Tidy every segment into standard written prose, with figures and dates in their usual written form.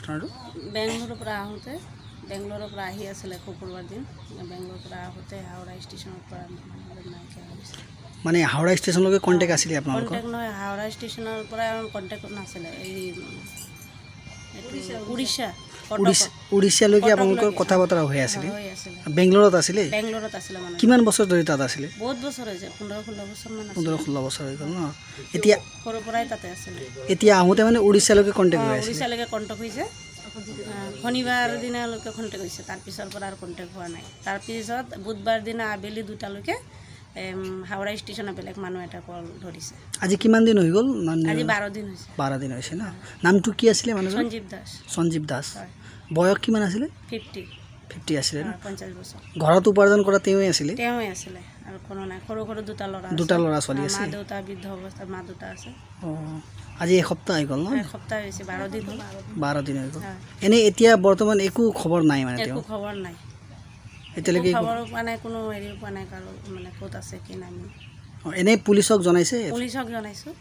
ঘটনাটো বেংগলোৰৰ পৰা আহোঁতে বেংগলোৰৰ পৰা আহি আছিলে শুকুৰবাৰ দিন বেংগলোৰৰ পৰা আহোঁতে হাওৰা ষ্টেচনৰ পৰা নাইকিয়া হৈছে মানে হাওৰা ষ্টেচনলৈকে কণ্টেক্ট আছিলে আপোনালোকৰ কণ্টেক্ট নহয় হাওৰা ষ্টেচনৰ পৰা কণ্টেক্ট নাছিলে এই উৰিষ্যালৈকে আপোনালোকৰ কথা বতৰা হৈ আছিলে বেংগলোৰত আছিলে মানে কিমান বছৰ ধৰি তাত আছিলে বহুত বছৰ হৈছে 15-16 বছৰ মান 15-16 বছৰ হৈ গ'ল ন এতিয়া সৰুৰ পৰাই তাতে আছিলে এতিয়া আহোঁতে মানে উৰিষ্যালৈকে কণ্টেক্ট হৈ আছে উৰিষ্যালৈকে কণ্টেক্ট হৈছে শনিবাৰ দিনালৈকে কণ্টেক্ট হৈছে তাৰপিছৰ পৰা আৰু কণ্টেক্ট হোৱা নাই তাৰপিছত বুধবাৰ দিনা আবেলি 2টালৈকে হাওৰা ষ্টেচনত বেলেগ মানুহ এটা কল ধৰিছে আজি কিমান দিন হৈ গ'ল আজি 12 দিন হৈছে 12 দিন হৈছে না নামটো কি আছিলে মানুহজন সঞ্জীৱ দাস বয়স কিমান আছিলে 50 আছিলে না 50 বছৰ ঘৰত উপাৰ্জন কৰা তেওঁই আছিলে আৰু কোনো নাই সৰু দুটা ল'ৰা ছোৱালী আছে মা দেউতা বৃদ্ধ অৱস্থাত মা দুটা আছে আজি এসপ্তাহ হৈ গ'ল ন এসপ্তাহ হৈছে 12 দিন হ'ল 12 দিন হৈ গ'ল এনে এতিয়া বৰ্তমান একো খবৰ নাই মানে একো খবৰ নাই এতিয়ালৈকে খবৰ পোৱা নাই কোনো হেৰি পোৱা নাই কাৰো মানে ক'ত আছে কি নাই এনে পুলিচক জনাইছে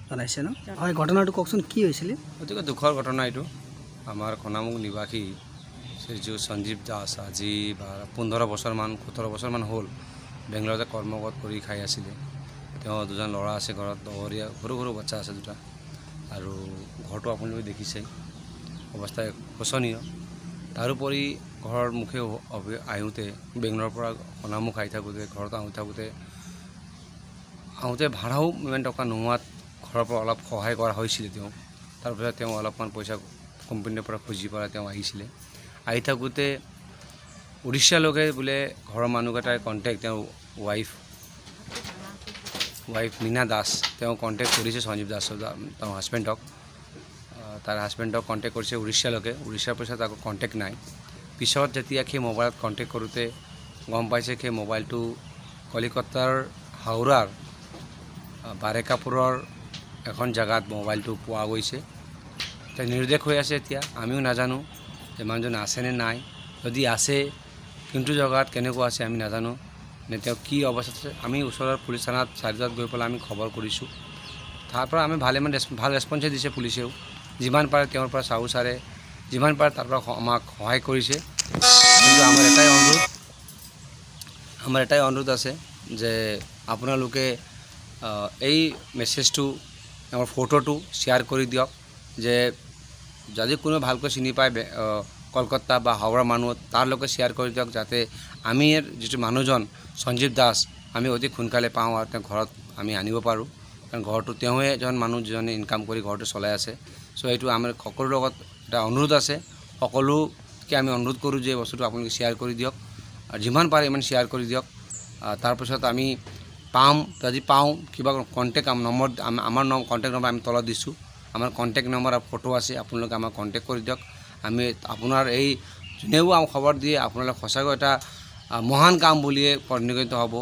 জনাইছে ন হয় ঘটনাটো কওকচোন কি হৈছিল অতিকৈ দুখৰ ঘটনা এইটো আমাৰ খনামুখ নিবাসী শ্ৰীযুত সঞ্জীৱ দাস আজি 15 বছৰমান 17 বছৰমান হ'ল বেংগলোৰতে কৰ্মৰত কৰি খাই আছিলে তেওঁ দুজন ল'ৰা আছে ঘৰত লগৰীয়া সৰু সৰু বাচ্চা আছে দুটা আৰু ঘৰটো আপোনালোকে দেখিছে অৱস্থা শোচনীয় তাৰোপৰি ঘৰৰ মুখে আহোঁতে বেংগলোৰৰ পৰা খনামুখ আহি থাকোঁতে ঘৰত আহোঁতে ভাড়াও ইমান টকা নোহোৱাত ঘৰৰ পৰা অলপ সহায় কৰা হৈছিলে তেওঁ তাৰপিছত তেওঁ অলপমান পইচা কোম্পানীৰ পৰা খুজি পেলাই তেওঁ আহিছিলে আহি থাকোঁতে উৰিষ্যালৈকে বোলে ঘৰৰ মানুহকেইটাই কণ্টেক্ট তেওঁৰ ৱাইফ মীনা দাস তেওঁ কণ্টেক্ট কৰিছে সঞ্জীৱ দাসৰ তেওঁৰ হাজবেণ্ডক তাৰ হাজবেণ্ডক কণ্টেক্ট কৰিছে উৰিষ্যাৰ পিছত আকৌ কণ্টেক্ট নাই পিছত যেতিয়া সেই মোবাইলত কণ্টেক্ট কৰোঁতে গম পাইছে সেই মোবাইলটো কলিকতাৰ হাওৰাৰ বাৰেকাপুৰৰ এখন জেগাত মোবাইলটো পোৱা গৈছে এতিয়া নিৰ্দেশ হৈ আছে এতিয়া আমিও নাজানো যে মানুহজন আছেনে নাই যদি আছে কোনটো জেগাত কেনেকুৱা আছে আমি নাজানো নে তেওঁ কি অৱস্থাত আছে আমি ওচৰৰ পুলিচ থানাত চাৰিটাত গৈ পেলাই আমি খবৰ কৰিছোঁ তাৰ পৰা আমি ভাল ৰেছপন্সে দিছে পুলিচেও যিমান পাৰে তেওঁৰ পৰা চাহু ছাৰে যিমান পাৰে তাৰ পৰা আমাক সহায় কৰিছে কিন্তু আমাৰ এটাই অনুৰোধ আছে যে আপোনালোকে এই মেছেজটো আমাৰ ফটোটো শ্বেয়াৰ কৰি দিয়ক যে যদি কোনো ভালকৈ চিনি পায় কলকাতা বা হাওৰা মানুহ তাৰ লগত শ্বেয়াৰ কৰি দিয়ক যাতে আমি যিটো মানুহজন সঞ্জীৱ দাস আমি অতি সোনকালে পাওঁ আৰু তেওঁ ঘৰত আমি আনিব পাৰোঁ কাৰণ ঘৰটো তেওঁৱে এজন মানুহ যিজনে ইনকাম কৰি ঘৰটো চলাই আছে চ' এইটো আমাৰ সকলোৰ লগত এটা অনুৰোধ আছে সকলোকে আমি অনুৰোধ কৰোঁ যে বস্তুটো আপোনালোকে শ্বেয়াৰ কৰি দিয়ক আৰু যিমান পাৰে ইমান শ্বেয়াৰ কৰি দিয়ক তাৰপিছত আমি যদি পাওঁ কিবা কণ্টেক্ট নম্বৰ আমাৰ কণ্টেক্ট নম্বৰ আমি তলত দিছোঁ আমাৰ কণ্টেক্ট নম্বৰ আৰু ফটো আছে আপোনালোকে আমাক কণ্টেক্ট কৰি দিয়ক আমি আপোনাৰ এই যোনেও আমাক খবৰ দিয়ে আপোনালোকে সঁচাকৈ এটা মহান কাম বুলিয়ে পৰিগণিত হ'ব